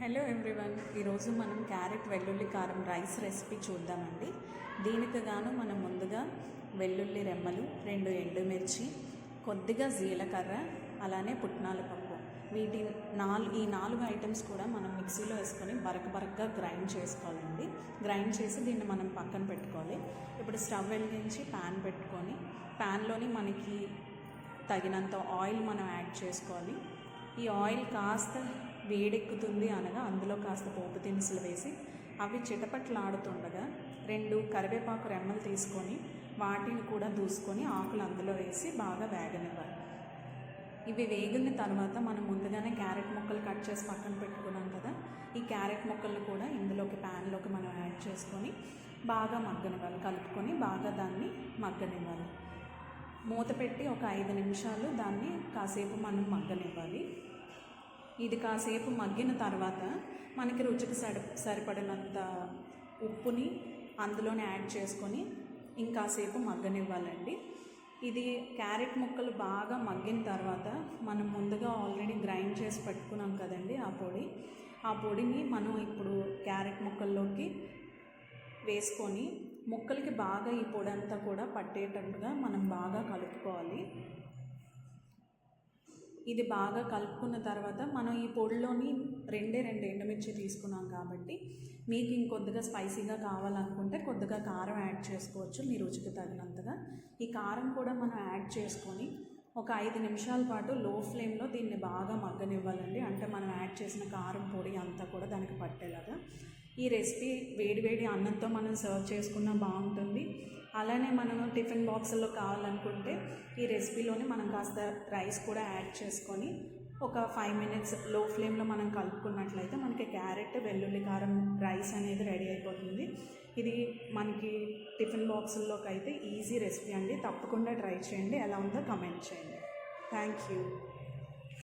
Hello everyone, ఈరోజు మనం carrot వెల్లుల్లి కారం రైస్ రెసిపీ చూద్దామండి. దీనికి గాను మనం ముందుగా వెల్లుల్లి రెమ్మలు, 2 ఎండుమిర్చి, కొద్దిగా జీలకర్ర, అలానే పుట్నాల పప్పు, ఈ 4 ఐటమ్స్ కూడా మనం మిక్సీలో వేసుకొని బరకగా గ్రైండ్ చేసుకోవాలండి. గ్రైండ్ చేసి దీన్ని మనం పక్కన పెట్టుకోవాలి. ఇప్పుడు స్టవ్ వెలిగించి ప్యాన్ పెట్టుకొని ప్యాన్లోని మనకి తగినంత ఆయిల్ మనం యాడ్ చేసుకోవాలి. ఈ ఆయిల్ కాస్త వేడెక్కుతుంది అనగా అందులో కాస్త పోపు దినుసులు వేసి అవి చిటపట్లాడుతుండగా 2 కరివేపాకు రెమ్మలు తీసుకొని వాటిని కూడా దూసుకొని ఆకులు అందులో వేసి బాగా వేగనివ్వాలి. ఇవి వేగిన తర్వాత మనం ముందుగానే క్యారెట్ ముక్కలు కట్ చేసి పక్కన పెట్టుకున్నాం కదా, ఈ క్యారెట్ ముక్కలు కూడా ఇందులోకి ప్యాన్లోకి మనం యాడ్ చేసుకొని బాగా మగ్గనివ్వాలి. కలుపుకొని బాగా దాన్ని మగ్గనివ్వాలి. మూత పెట్టి ఒక 5 నిమిషాలు దాన్ని కాసేపు మనం మగ్గనివ్వాలి. ఇది కాసేపు మగ్గిన తర్వాత మనకి రుచికి సరిపడినంత ఉప్పుని అందులోనే యాడ్ చేసుకొని ఇంకాసేపు మగ్గనివ్వాలండి. ఇది క్యారెట్ ముక్కలు బాగా మగ్గిన తర్వాత మనం ముందుగా ఆల్రెడీ గ్రైండ్ చేసి పెట్టుకున్నాం కదండి ఆ పొడిని మనం ఇప్పుడు క్యారెట్ ముక్కల్లోకి వేసుకొని ముక్కలకి బాగా ఈ పొడి అంతా కూడా పట్టేటట్టుగా మనం బాగా కలుపుకోవాలి. ఇది బాగా కలుపుకున్న తర్వాత మనం ఈ పొడిలోని 2 ఎండుమిర్చి తీసుకున్నాం కాబట్టి మీకు ఇంకొద్దిగా స్పైసీగా కావాలనుకుంటే కొద్దిగా కారం యాడ్ చేసుకోవచ్చు మీ రుచికి తగినంతగా. ఈ కారం కూడా మనం యాడ్ చేసుకొని ఒక 5 నిమిషాల పాటు లో ఫ్లేమ్లో దీన్ని బాగా మగ్గనివ్వాలండి. అంటే మనం యాడ్ చేసిన కారం పొడి అంతా కూడా దానికి పట్టేలాగా. ఈ రెసిపీ వేడివేడి అన్నంతో మనం సర్వ్ చేసుకున్నా బాగుంటుంది. అలానే మనం టిఫిన్ బాక్సుల్లో కావాలనుకుంటే ఈ రెసిపీలోనే మనం కాస్త రైస్ కూడా యాడ్ చేసుకొని ఒక 5 మినిట్స్ లో ఫ్లేమ్లో మనం కలుపుకున్నట్లయితే మనకి క్యారెట్ వెల్లుల్లి కారం రైస్ అనేది రెడీ అయిపోతుంది. ఇది మనకి టిఫిన్ బాక్సుల్లోకి అయితే ఈజీ రెసిపీ అండి. తప్పకుండా ట్రై చేయండి. ఎలా ఉందో కమెంట్ చేయండి. Thank you.